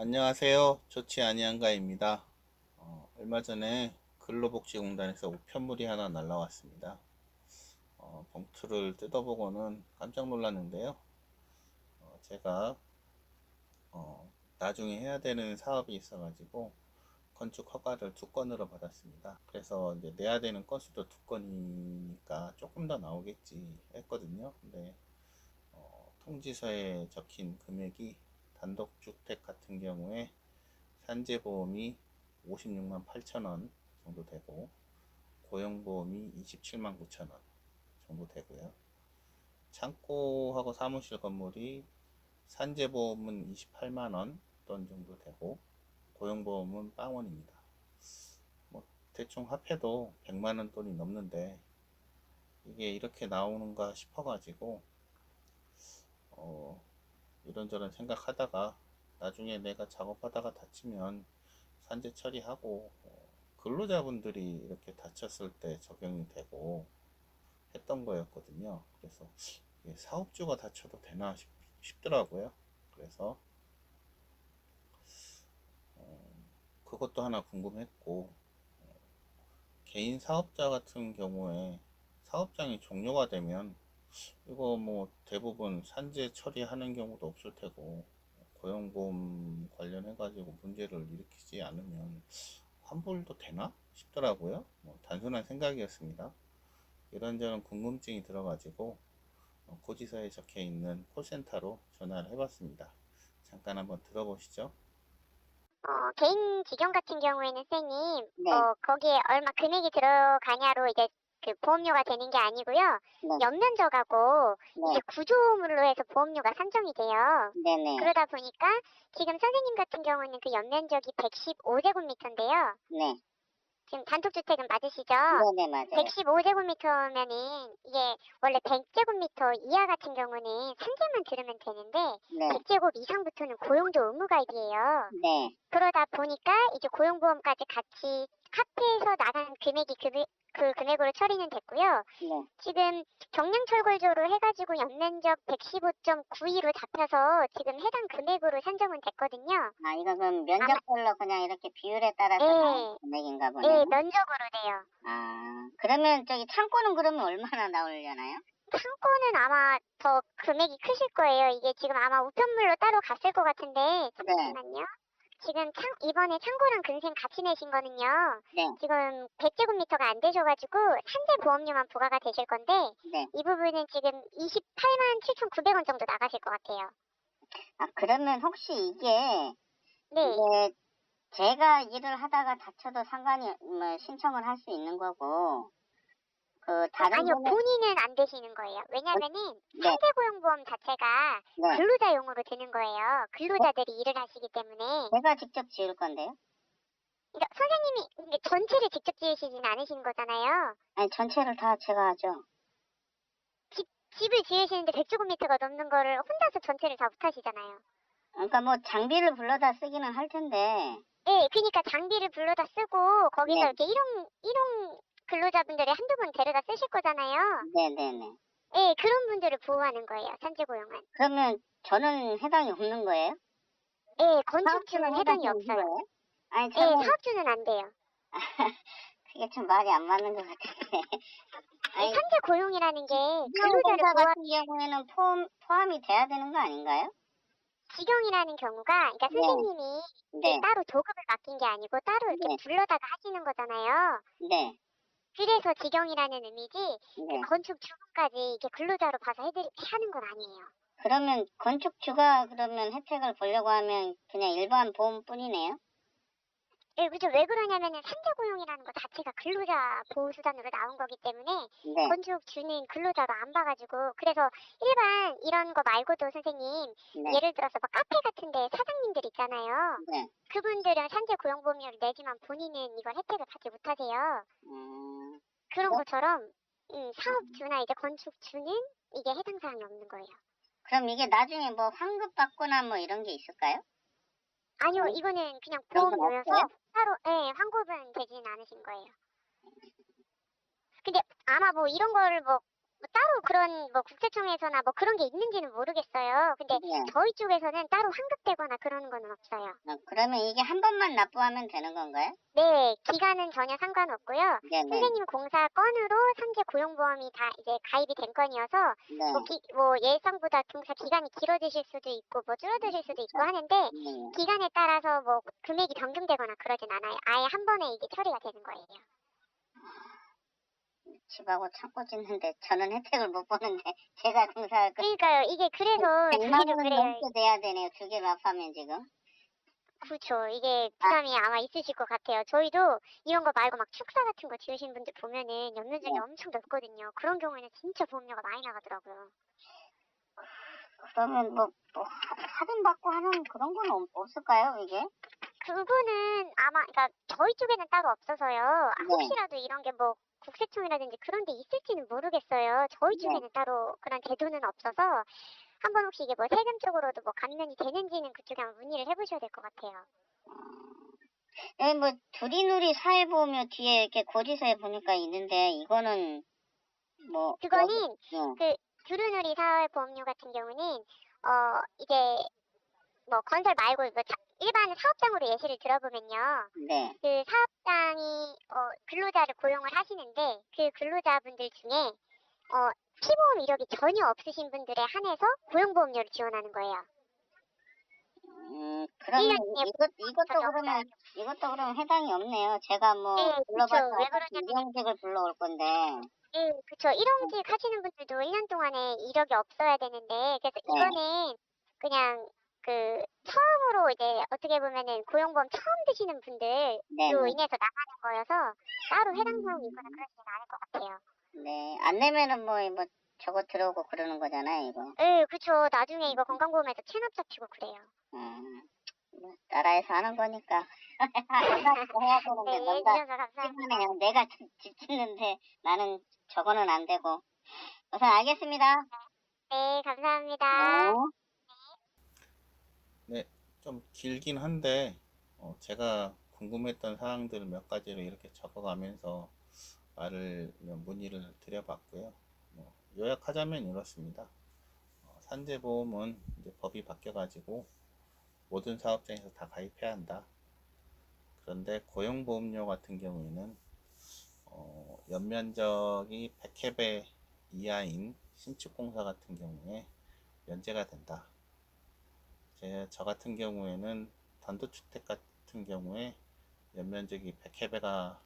안녕하세요. 좋지 아니한가입니다. 얼마 전에 근로복지공단에서 우편물이 하나 날라왔습니다. 봉투를 뜯어보고는 깜짝 놀랐는데요. 제가 나중에 해야 되는 사업이 있어가지고 건축 허가를 2건으로 받았습니다. 그래서 이제 내야 되는 건수도 2건이니까 조금 더 나오겠지 했거든요. 근데 통지서에 적힌 금액이 단독주택 같은 경우에 산재보험이 56만 8천 원 정도 되고 고용보험이 27만 9천 원 정도 되고요. 창고하고 사무실 건물이 산재보험은 28만 원 돈 정도 되고 고용보험은 빵원입니다. 뭐 대충 합해도 100만 원 돈이 넘는데 이게 이렇게 나오는가 싶어가지고 이런저런 생각하다가 나중에 내가 작업하다가 다치면 산재 처리하고 근로자분들이 이렇게 다쳤을 때 적용이 되고 했던 거였거든요. 그래서 사업주가 다쳐도 되나 싶더라고요. 그래서 그것도 하나 궁금했고, 개인 사업자 같은 경우에 사업장이 종료가 되면 이거 뭐 대부분 산재 처리하는 경우도 없을 테고 고용보험 관련해 가지고 문제를 일으키지 않으면 환불도 되나 싶더라고요. 뭐 단순한 생각이었습니다. 이런저런 궁금증이 들어가지고 고지서에 적혀 있는 콜센터로 전화를 해봤습니다. 잠깐 한번 들어보시죠. 개인 직영 같은 경우에는 선생님, 네, 거기에 얼마 금액이 들어가냐로 이제 그 보험료가 되는 게 아니고요. 네, 연면적하고 이게 네, 구조물로 해서 보험료가 산정이 돼요. 네네, 그러다 보니까 지금 선생님 같은 경우는 그 연면적이 115제곱미터인데요. 네, 지금 단독주택은 맞으시죠? 네네, 맞아요. 115제곱미터면은 이게 원래 100제곱미터 이하 같은 경우는 산재만 들으면 되는데 네, 100제곱 이상부터는 고용도 의무가입이에요. 네, 그러다 보니까 이제 고용보험까지 같이 합해서 나간 금액이 그 금액으로 처리는 됐고요. 네. 지금 경량철골조로 해가지고 연면적 115.92로 잡혀서 지금 해당 금액으로 산정은 됐거든요. 아, 이거 그럼 아마, 면적별로 그냥 이렇게 비율에 따라서 나온 예, 금액인가 보네요. 예, 면적으로 돼요. 아, 그러면 저기 창고는 그러면 얼마나 나오려나요? 창고는 아마 더 금액이 크실 거예요. 이게 지금 아마 우편물로 따로 갔을 것 같은데, 네, 잠시만요. 지금 이번에 창고랑 근생 같이 내신 거는요, 네, 지금 100제곱미터가 안 되셔가지고, 산재보험료만 부과가 되실 건데, 네. 이 부분은 지금 28만 7,900원 정도 나가실 것 같아요. 아, 그러면 혹시 네. 이게 제가 일을 하다가 다쳐도 상관이, 신청을 할 수 있는 거고, 그, 다른 아니요, 분은, 본인은 안 되시는 거예요. 어, 왜냐면은, 네, 산재고용보험 자체가 네. 근로자용으로 드는 거예요. 근로자들이 일을 하시기 때문에. 제가 직접 지을 건데요. 그러니까 선생님이 근데 전체를 직접 지으시진 않으신 거잖아요. 아니, 전체를 다 제가 하죠. 집, 집을 지으시는데 100제곱미터가 넘는 거를 혼자서 전체를 다 못하시잖아요. 그러니까 뭐 장비를 불러다 쓰기는 할 텐데, 예, 그러니까 장비를 불러다 쓰고 거기서 네, 이렇게 일용 근로자분들이 한두 번 데려다 쓰실 거잖아요. 네네네. 예, 그런 분들을 보호하는 거예요, 산재고용은. 그러면 저는 해당이 없는 거예요? 예, 건축주는 사업주는 해당이 해당이 있는 없어요. 거예요? 아니, 예, 저는, 사업주는 안 돼요. 그게 좀 말이 안 맞는 것 같은데. 이 아니, 산재고용이라는 게 근로자를 비용공사 보호, 같은 경우에는 포함이 돼야 되는 거 아닌가요? 직영이라는 경우가, 그러니까 네, 선생님이 이게 네, 따로 조급을 맡긴 게 아니고 따로 이렇게 네, 불러다가 하시는 거잖아요. 네, 그래서 직영이라는 의미지, 그 네. 건축 주문까지 이렇게 근로자로 봐서 하는 건 아니에요. 그러면 건축주가 그러면 혜택을 보려고 하면 그냥 일반 보험뿐이네요? 예, 그죠. 왜 그러냐면은 산재고용이라는 것 자체가 근로자 보호수단으로 나온 거기 때문에 네, 건축주는 근로자로 안 봐가지고 그래서 일반 이런 거 말고도 선생님 네, 예를 들어서 막 카페 같은데 사장님들 있잖아요. 네. 그분들은 산재고용보험료를 내지만 본인은 이걸 혜택을 받지 못하세요. 음, 그런 그럼, 것처럼 사업주나 이제 건축주는 이게 해당 사항이 없는 거예요. 그럼 이게 나중에 뭐 환급 받거나 뭐 이런 게 있을까요? 아니요, 이거는 그냥 그런 건 보험료여서 없어요? 따로 예, 환급은 되지는 않으신 거예요. 근데 아마 뭐 이런 거를 뭐 뭐 따로 그런 뭐 국세청에서나 뭐 그런 게 있는지는 모르겠어요. 근데 네. 저희 쪽에서는 따로 환급되거나 그러는 거는 없어요. 그러면 이게 한 번만 납부하면 되는 건가요? 네, 기간은 전혀 상관없고요. 네네. 선생님 공사 건으로 산재 고용보험이 다 이제 가입이 된 건이어서 네. 뭐 예상보다 공사 기간이 길어지실 수도 있고 뭐 줄어드실 수도 있고 하는데 네. 기간에 따라서 뭐 금액이 변경되거나 그러진 않아요. 아예 한 번에 이게 처리가 되는 거예요. 집하고 창고 짓는데 저는 혜택을 못 보는데 제가 공사 그러니까요. 이게 그래서 100만 저희도 원은 그래요. 넘게 내야 되네요. 두 개를 합하면 지금. 그렇죠. 이게 아, 부담이 아마 있으실 것 같아요. 저희도 이런 거 말고 막 축사 같은 거 지으신 분들 보면은 연면적이 네. 엄청 넓거든요. 그런 경우에는 진짜 보험료가 많이 나가더라고요. 그러면 뭐 할인 받고 하는 그런 건 없을까요, 이게? 그거는 아마 그러니까 저희 쪽에는 따로 없어서요. 네. 혹시라도 이런 게 뭐 국세청이라든지 그런 데 있을지는 모르겠어요. 저희 네. 쪽에는 따로 그런 제도는 없어서 한번 혹시 이게 뭐 세금 쪽으로도 뭐 감면이 되는지는 그쪽에 한번 문의를 해보셔야 될 것 같아요. 여기 뭐 두리누리 사회보험료 뒤에 이렇게 고지서에 보니까 있는데 이거는 뭐 그거는 네. 그 두루누리 사회보험료 같은 경우는 이제 뭐 건설 말고 뭐 일반 사업장으로 예시를 들어보면요. 네. 그 사업장이 근로자를 고용을 하시는데 그 근로자분들 중에 피보험 이력이 전혀 없으신 분들에 한해서 고용보험료를 지원하는 거예요. 그러면 1년 중에 이것도 그러면 해당이 없네요. 제가 뭐 네, 그쵸. 불러봐서 왜 어차피 그러냐면 일용직을 불러올 건데. 네, 그쵸. 일용직 하시는 분들도 1년 동안에 이력이 없어야 되는데 그래서 네. 이거는 그냥 그 처음으로 이제 어떻게 보면은 고용보험 처음 드시는 분들로 네. 인해서 나가는 거여서 따로 해당 사항이 있거나 그러지는 않을 것 같아요. 네. 안 내면은 뭐 저거 들어오고 그러는 거잖아요, 이거. 네, 그쵸. 나중에 이거 건강보험에서 체납 잡히고 그래요. 뭐 나라에서 하는 거니까 해야 되는데 네, 뭔가 해주셔서 감사합니다. 피곤해요. 내가 집 짓는데 나는 저거는 안 되고. 우선 알겠습니다. 네, 감사합니다. 네. 네, 좀 길긴 한데 제가 궁금했던 사항들을 몇 가지를 이렇게 적어가면서 문의를 드려봤고요. 요약하자면 이렇습니다. 산재보험은 이제 법이 바뀌어가지고 모든 사업장에서 다 가입해야 한다. 그런데 고용보험료 같은 경우에는 연면적이 100헥의 이하인 신축공사 같은 경우에 면제가 된다. 저 같은 경우에는 단독주택 같은 경우에 연면적이 100헥가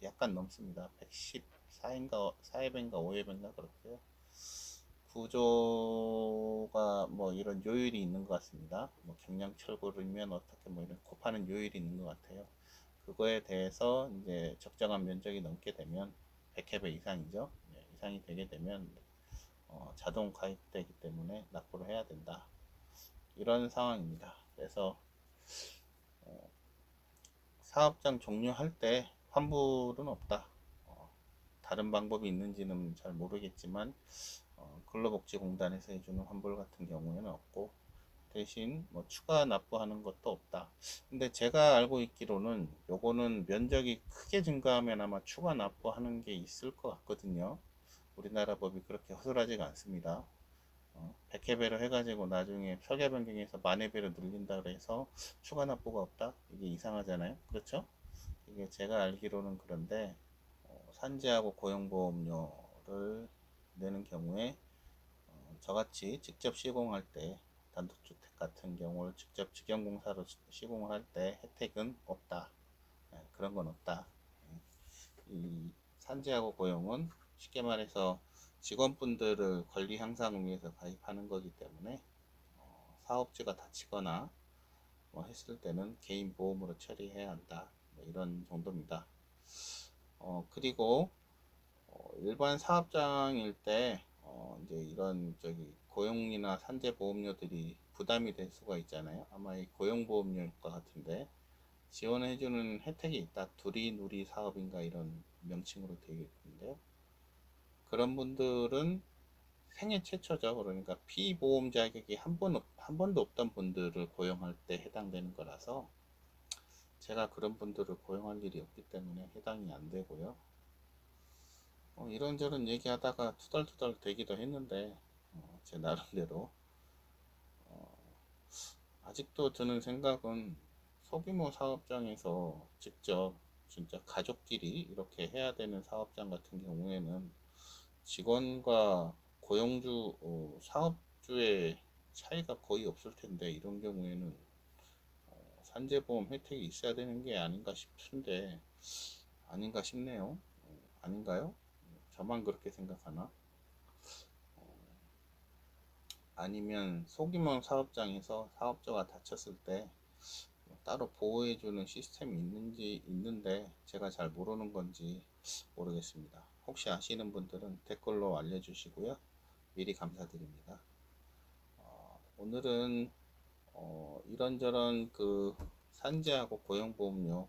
약간 넘습니다. 114인가 4헥인가 5헥인가 그렇고요. 구조가 뭐 이런 요일이 있는 것 같습니다. 뭐 경량철골이면 어떻게 뭐 이런 곱하는 요일이 있는 것 같아요. 그거에 대해서 이제 적정한 면적이 넘게 되면 100헥 이상이죠. 네, 이상이 되게 되면 자동 가입되기 때문에 납부를 해야 된다. 이런 상황입니다. 그래서 사업장 종료할 때 환불은 없다. 다른 방법이 있는지는 잘 모르겠지만 근로복지공단에서 해주는 환불 같은 경우에는 없고 대신 뭐 추가 납부하는 것도 없다. 근데 제가 알고 있기로는 요거는 면적이 크게 증가하면 아마 추가 납부하는 게 있을 것 같거든요. 우리나라 법이 그렇게 허술하지가 않습니다. 100회배로 해가지고 나중에 설계 변경해서 만회배로 늘린다 그래서 추가 납부가 없다? 이게 이상하잖아요. 그렇죠? 이게 제가 알기로는 그런데 산재하고 고용보험료를 내는 경우에 저같이 직접 시공할 때 단독주택 같은 경우를 직접 직영공사로 시공을 할 때 혜택은 없다. 그런 건 없다. 이 산재하고 고용은 쉽게 말해서 직원분들을 권리 향상을 위해서 가입하는 거기 때문에 사업주가 다치거나 뭐 했을 때는 개인 보험으로 처리해야 한다. 뭐 이런 정도입니다. 그리고 일반 사업장일 때 이제 이런 고용이나 산재 보험료들이 부담이 될 수가 있잖아요. 아마 이 고용보험료일 것 같은데 지원해주는 혜택이 있다. 두리누리 사업인가 이런 명칭으로 되어 있는데요. 그런 분들은 생애 최초죠. 그러니까 피보험 자격이 한 번도 없던 분들을 고용할 때 해당되는 거라서 제가 그런 분들을 고용할 일이 없기 때문에 해당이 안 되고요. 이런저런 얘기하다가 투덜투덜 되기도 했는데 제 나름대로 아직도 드는 생각은 소규모 사업장에서 직접 진짜 가족끼리 이렇게 해야 되는 사업장 같은 경우에는 직원과 고용주, 사업주의 차이가 거의 없을 텐데 이런 경우에는 산재보험 혜택이 있어야 되는 게 아닌가 싶은데 아닌가 싶네요. 아닌가요? 저만 그렇게 생각하나? 아니면 소규모 사업장에서 사업자가 다쳤을 때 따로 보호해주는 시스템이 있는데 제가 잘 모르는 건지 모르겠습니다. 혹시 아시는 분들은 댓글로 알려주시고요. 미리 감사드립니다. 오늘은 이런저런 그 산재하고 고용보험료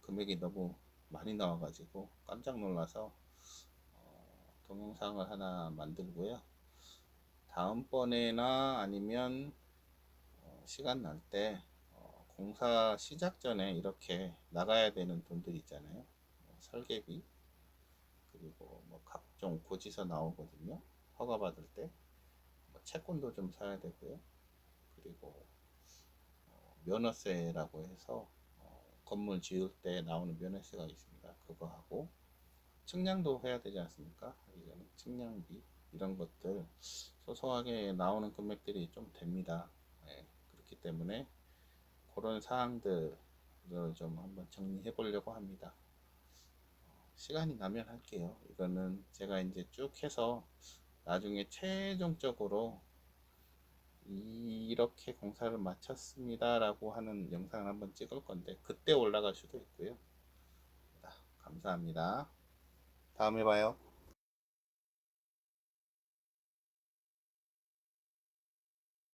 금액이 너무 많이 나와가지고 깜짝 놀라서 동영상을 하나 만들고요. 다음번에나 아니면 시간 날 때 공사 시작 전에 이렇게 나가야 되는 돈들 있잖아요. 설계비 그리고 뭐 각종 고지서 나오거든요. 허가 받을 때 채권도 좀 사야 되고요. 그리고 면허세라고 해서 건물 지을 때 나오는 면허세가 있습니다. 그거 하고 측량도 해야 되지 않습니까? 이제는 측량비 이런 것들 소소하게 나오는 금액들이 좀 됩니다. 네, 그렇기 때문에 그런 사항들을 좀 한번 정리해 보려고 합니다. 시간이 나면 할게요. 이거는 제가 이제 쭉 해서 나중에 최종적으로 이렇게 공사를 마쳤습니다 라고 하는 영상을 한번 찍을 건데 그때 올라갈 수도 있고요. 감사합니다. 다음에 봐요.